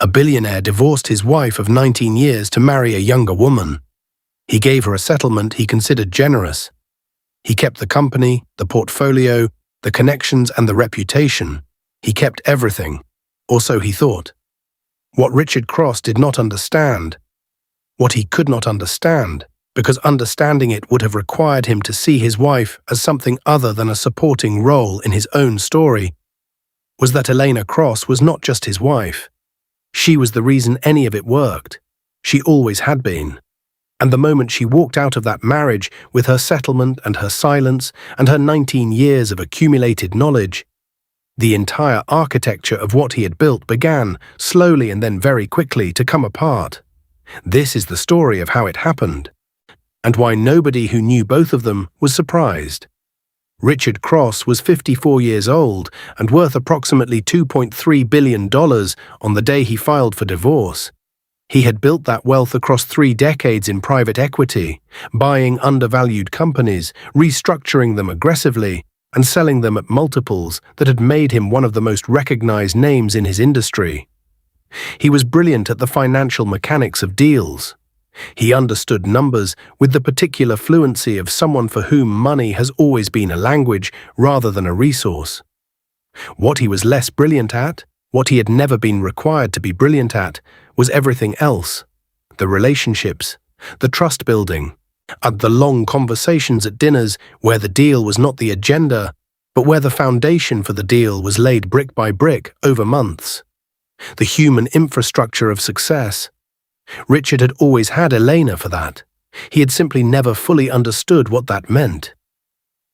A billionaire divorced his wife of 19 years to marry a younger woman. He gave her a settlement he considered generous. He kept the company, the portfolio, the connections and the reputation. He kept everything, or so he thought. What Richard Cross did not understand, what he could not understand, because understanding it would have required him to see his wife as something other than a supporting role in his own story, was that Elena Cross was not just his wife. She was the reason any of it worked. She always had been. And the moment she walked out of that marriage with her settlement and her silence and her 19 years of accumulated knowledge, the entire architecture of what he had built began, slowly and then very quickly, to come apart. This is the story of how it happened, and why nobody who knew both of them was surprised. Richard Cross was 54 years old and worth approximately $2.3 billion on the day he filed for divorce. He had built that wealth across 3 decades in private equity, buying undervalued companies, restructuring them aggressively, and selling them at multiples that had made him one of the most recognized names in his industry. He was brilliant at the financial mechanics of deals. He understood numbers with the particular fluency of someone for whom money has always been a language rather than a resource. What he was less brilliant at, what he had never been required to be brilliant at, was everything else: the relationships, the trust building, and the long conversations at dinners where the deal was not the agenda, but where the foundation for the deal was laid brick by brick over months. The human infrastructure of success. Richard had always had Elena for that. He had simply never fully understood what that meant.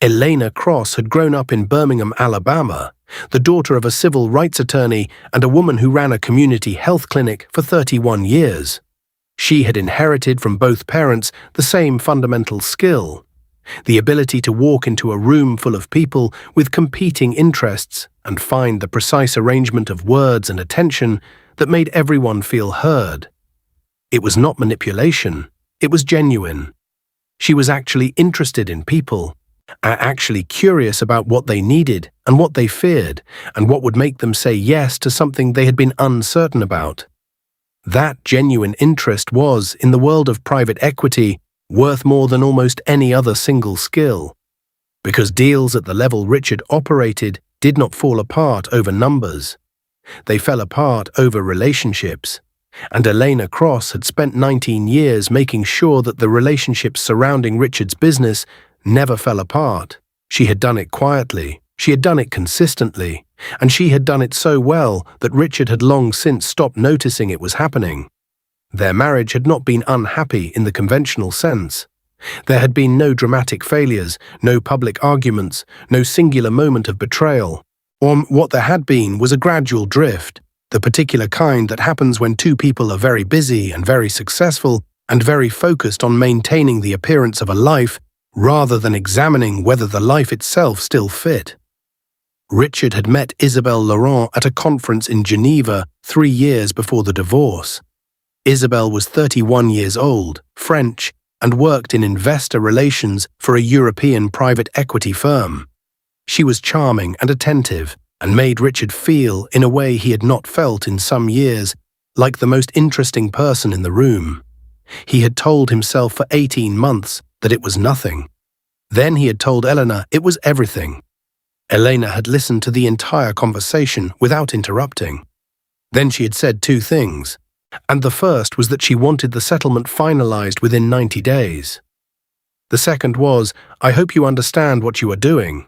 Elena Cross had grown up in Birmingham, Alabama, the daughter of a civil rights attorney and a woman who ran a community health clinic for 31 years. She had inherited from both parents the same fundamental skill: the ability to walk into a room full of people with competing interests and find the precise arrangement of words and attention that made everyone feel heard. It was not manipulation, it was genuine. She was actually interested in people, actually curious about what they needed and what they feared, and what would make them say yes to something they had been uncertain about. That genuine interest was, in the world of private equity, worth more than almost any other single skill. Because deals at the level Richard operated did not fall apart over numbers. They fell apart over relationships. And Elena Cross had spent 19 years making sure that the relationships surrounding Richard's business never fell apart. She had done it quietly, she had done it consistently, and she had done it so well that Richard had long since stopped noticing it was happening. Their marriage had not been unhappy in the conventional sense. There had been no dramatic failures, no public arguments, no singular moment of betrayal. Or what there had been was a gradual drift, the particular kind that happens when two people are very busy and very successful and very focused on maintaining the appearance of a life rather than examining whether the life itself still fit. Richard had met Isabelle Laurent at a conference in Geneva 3 years before the divorce. Isabelle was 31 years old, French, and worked in investor relations for a European private equity firm. She was charming and attentive, and made Richard feel, in a way he had not felt in some years, like the most interesting person in the room. He had told himself for 18 months that it was nothing. Then he had told Elena it was everything. Elena had listened to the entire conversation without interrupting. Then she had said 2 things, and the first was that she wanted the settlement finalized within 90 days. The second was, "I hope you understand what you are doing."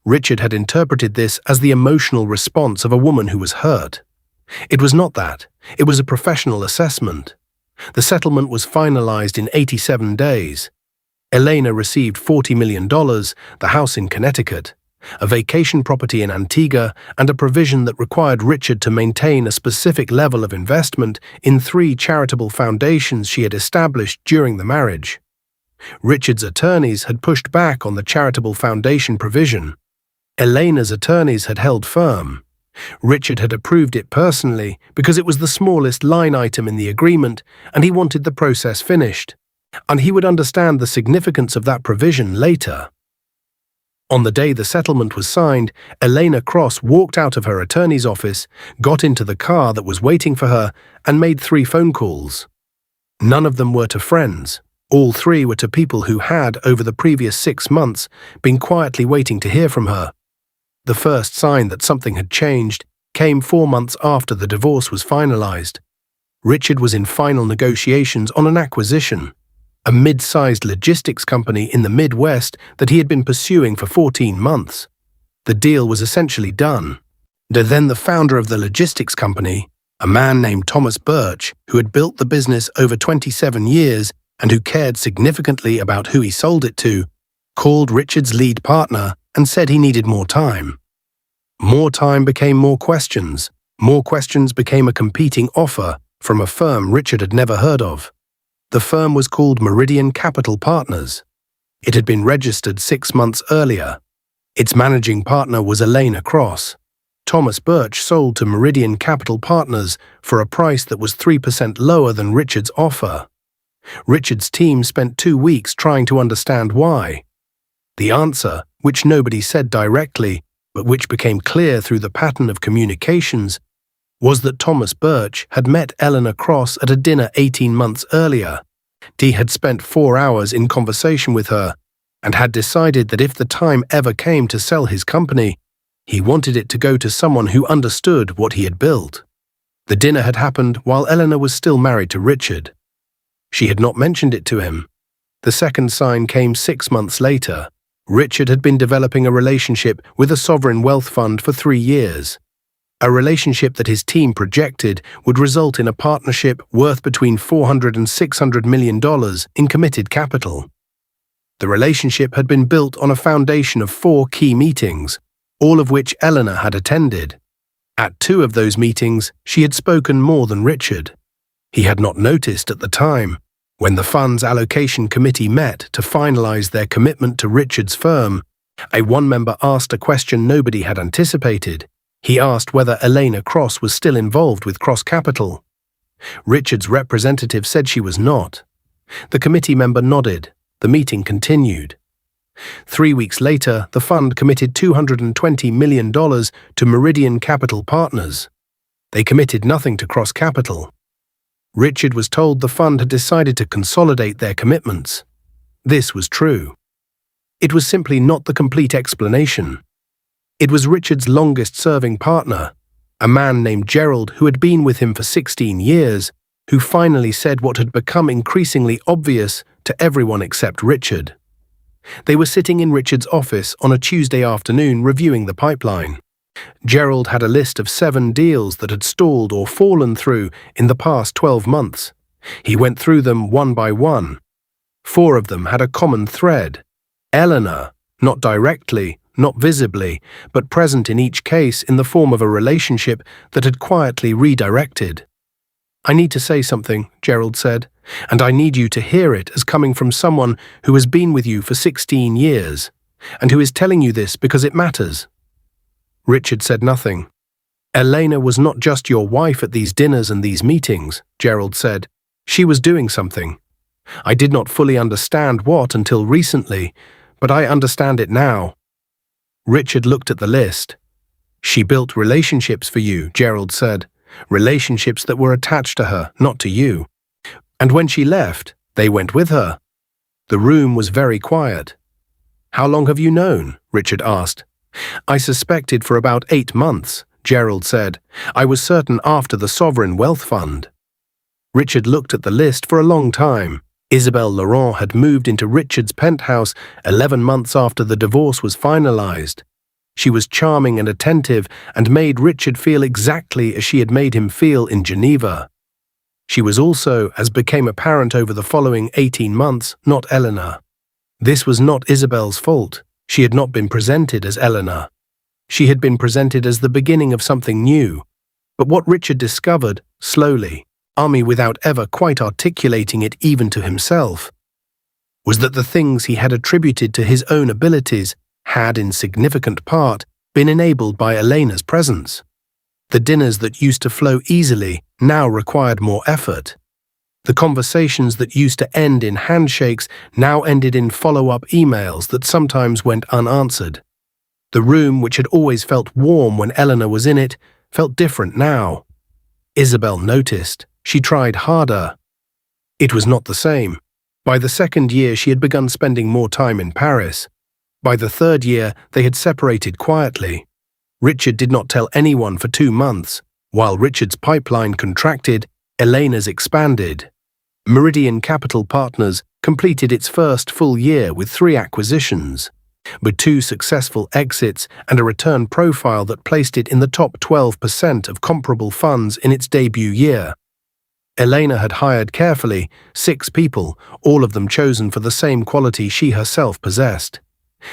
Richard had interpreted this as the emotional response of a woman who was hurt. It was not that. It was a professional assessment. The settlement was finalized in 87 days. Elena received $40 million, the house in Connecticut, a vacation property in Antigua, and a provision that required Richard to maintain a specific level of investment in 3 charitable foundations she had established during the marriage. Richard's attorneys had pushed back on the charitable foundation provision. Elena's attorneys had held firm. Richard had approved it personally because it was the smallest line item in the agreement and he wanted the process finished, and he would understand the significance of that provision later. On the day the settlement was signed, Elena Cross walked out of her attorney's office, got into the car that was waiting for her, and made 3 phone calls. None of them were to friends. All 3 were to people who had, over the previous 6 months, been quietly waiting to hear from her. The first sign that something had changed came 4 months after the divorce was finalized. Richard was in final negotiations on an acquisition, a mid-sized logistics company in the Midwest that he had been pursuing for 14 months. The deal was essentially done. Then the founder of the logistics company, a man named Thomas Birch, who had built the business over 27 years and who cared significantly about who he sold it to, called Richard's lead partner and said he needed more time. More time became more questions. More questions became a competing offer from a firm Richard had never heard of. The firm was called Meridian Capital Partners. It had been registered 6 months earlier. Its managing partner was Elena Cross. Thomas Birch sold to Meridian Capital Partners for a price that was 3% lower than Richard's offer. Richard's team spent 2 weeks trying to understand why. The answer, which nobody said directly, but which became clear through the pattern of communications, was that Thomas Birch had met Elena Cross at a dinner 18 months earlier. He had spent 4 hours in conversation with her and had decided that if the time ever came to sell his company, he wanted it to go to someone who understood what he had built. The dinner had happened while Elena was still married to Richard. She had not mentioned it to him. The second sign came 6 months later. Richard had been developing a relationship with a sovereign wealth fund for 3 years. A relationship that his team projected would result in a partnership worth between $400 and $600 million in committed capital. The relationship had been built on a foundation of 4 key meetings, all of which Elena had attended. At 2 of those meetings, she had spoken more than Richard. He had not noticed at the time. When the fund's allocation committee met to finalize their commitment to Richard's firm, one member asked a question nobody had anticipated. He asked whether Elena Cross was still involved with Cross Capital. Richard's representative said she was not. The committee member nodded. The meeting continued. 3 weeks later, the fund committed $220 million to Meridian Capital Partners. They committed nothing to Cross Capital. Richard was told the fund had decided to consolidate their commitments. This was true. It was simply not the complete explanation. It was Richard's longest-serving partner, a man named Gerald who had been with him for 16 years, who finally said what had become increasingly obvious to everyone except Richard. They were sitting in Richard's office on a Tuesday afternoon reviewing the pipeline. Gerald had a list of 7 deals that had stalled or fallen through in the past 12 months. He went through them one by one. 4 of them had a common thread. Elena, not directly, not visibly, but present in each case in the form of a relationship that had quietly redirected. "I need to say something," Gerald said, "and I need you to hear it as coming from someone who has been with you for 16 years, and who is telling you this because it matters." Richard said nothing. "Elena was not just your wife at these dinners and these meetings," Gerald said. "She was doing something. I did not fully understand what until recently, but I understand it now." Richard looked at the list. "She built relationships for you," Gerald said. "Relationships that were attached to her, not to you. And when she left, they went with her." The room was very quiet. "How long have you known?" Richard asked. "I suspected for about 8 months," Gerald said. "I was certain after the Sovereign Wealth Fund." Richard looked at the list for a long time. Isabelle Laurent had moved into Richard's penthouse 11 months after the divorce was finalized. She was charming and attentive and made Richard feel exactly as she had made him feel in Geneva. She was also, as became apparent over the following 18 months, not Elena. This was not Isabelle's fault. She had not been presented as Elena. She had been presented as the beginning of something new. But what Richard discovered, slowly, without ever quite articulating it even to himself, was that the things he had attributed to his own abilities had, in significant part, been enabled by Elena's presence. The dinners that used to flow easily now required more effort. The conversations that used to end in handshakes now ended in follow-up emails that sometimes went unanswered. The room, which had always felt warm when Elena was in it, felt different now. Isabel noticed. She tried harder. It was not the same. By the second year, she had begun spending more time in Paris. By the third year, they had separated quietly. Richard did not tell anyone for 2 months. While Richard's pipeline contracted, Elena's expanded. Meridian Capital Partners completed its first full year with 3 acquisitions, with 2 successful exits and a return profile that placed it in the top 12% of comparable funds in its debut year. Elena had hired carefully 6 people, all of them chosen for the same quality she herself possessed.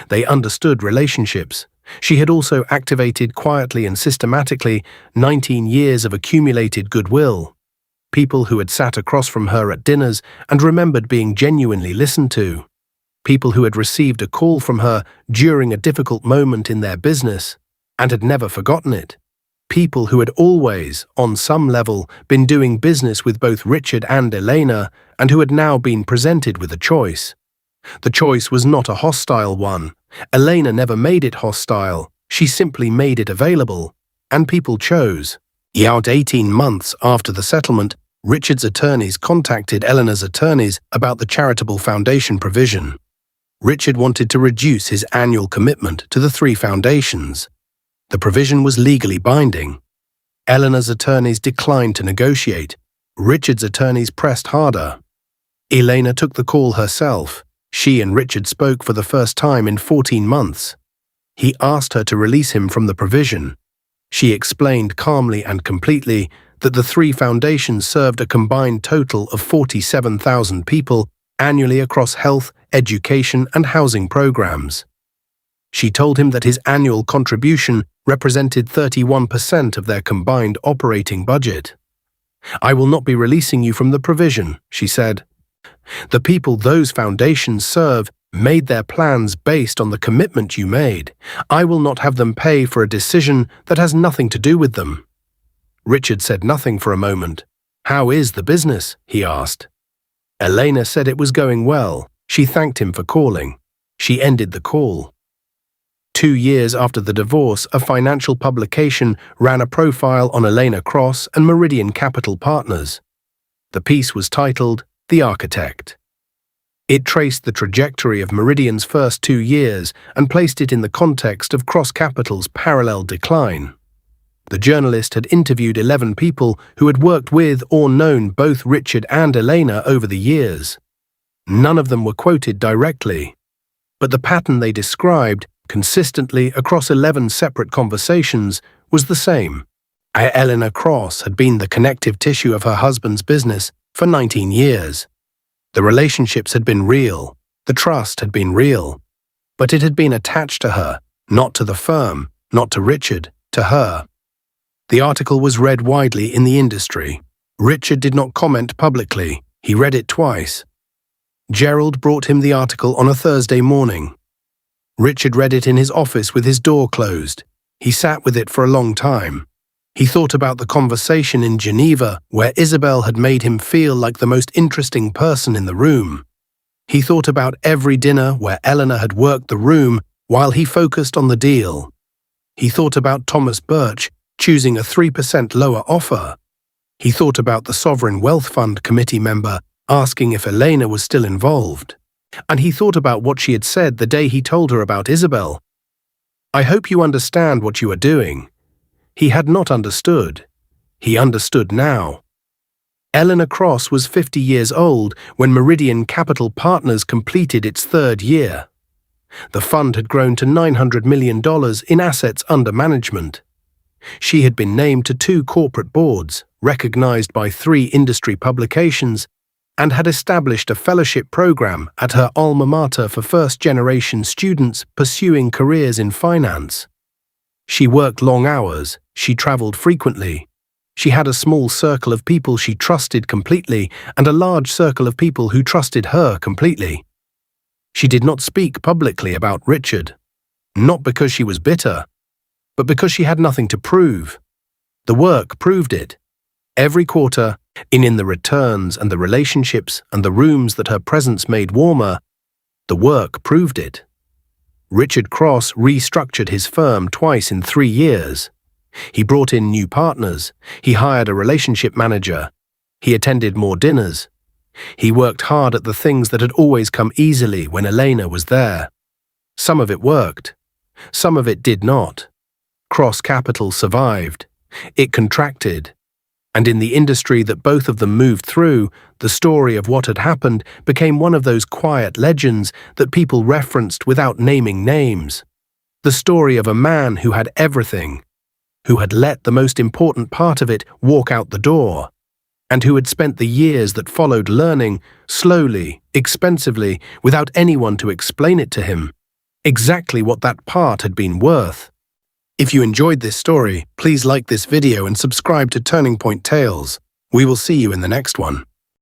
They understood relationships. She had also activated quietly and systematically 19 years of accumulated goodwill. People who had sat across from her at dinners and remembered being genuinely listened to. People who had received a call from her during a difficult moment in their business and had never forgotten it. People who had always, on some level, been doing business with both Richard and Elena and who had now been presented with a choice. The choice was not a hostile one. Elena never made it hostile. She simply made it available. And people chose. About 18 months after the settlement, Richard's attorneys contacted Elena's attorneys about the charitable foundation provision. Richard wanted to reduce his annual commitment to the 3 foundations. The provision was legally binding. Elena's attorneys declined to negotiate. Richard's attorneys pressed harder. Elena took the call herself. She and Richard spoke for the first time in 14 months. He asked her to release him from the provision. She explained calmly and completely that the 3 foundations served a combined total of 47,000 people annually across health, education, and housing programs. She told him that his annual contribution represented 31% of their combined operating budget. "I will not be releasing you from the provision," she said. "The people those foundations serve made their plans based on the commitment you made. I will not have them pay for a decision that has nothing to do with them." Richard said nothing for a moment. "How is the business?" he asked. Elena said it was going well. She thanked him for calling. She ended the call. 2 years after the divorce, a financial publication ran a profile on Elena Cross and Meridian Capital Partners. The piece was titled "The Architect." It traced the trajectory of Meridian's first 2 years and placed it in the context of Cross Capital's parallel decline. The journalist had interviewed 11 people who had worked with or known both Richard and Elena over the years. None of them were quoted directly, but the pattern they described consistently across 11 separate conversations was the same. Elena Cross had been the connective tissue of her husband's business for 19 years. The relationships had been real, the trust had been real, but it had been attached to her, not to the firm, not to Richard, to her. The article was read widely in the industry. Richard did not comment publicly. He read it twice. Gerald brought him the article on a Thursday morning. Richard read it in his office with his door closed. He sat with it for a long time. He thought about the conversation in Geneva where Isabel had made him feel like the most interesting person in the room. He thought about every dinner where Eleanor had worked the room while he focused on the deal. He thought about Thomas Birch choosing a 3% lower offer. He thought about the Sovereign Wealth Fund committee member asking if Elena was still involved. And he thought about what she had said the day he told her about Isabel. "I hope you understand what you are doing." He had not understood. He understood now. Elena Cross was 50 years old when Meridian Capital Partners completed its 3rd year. The fund had grown to $900 million in assets under management. She had been named to 2 corporate boards, recognized by 3 industry publications, and had established a fellowship program at her alma mater for first-generation students pursuing careers in finance. She worked long hours, she traveled frequently. She had a small circle of people she trusted completely and a large circle of people who trusted her completely. She did not speak publicly about Richard, not because she was bitter, but because she had nothing to prove. The work proved it. Every quarter, In the returns and the relationships and the rooms that her presence made warmer, the work proved it. Richard Cross restructured his firm twice in 3 years. He brought in new partners. He hired a relationship manager. He attended more dinners. He worked hard at the things that had always come easily when Elena was there. Some of it worked. Some of it did not. Cross Capital survived. It contracted. And in the industry that both of them moved through, the story of what had happened became one of those quiet legends that people referenced without naming names. The story of a man who had everything, who had let the most important part of it walk out the door, and who had spent the years that followed learning, slowly, expensively, without anyone to explain it to him, exactly what that part had been worth. If you enjoyed this story, please like this video and subscribe to Turning Point Tales. We will see you in the next one.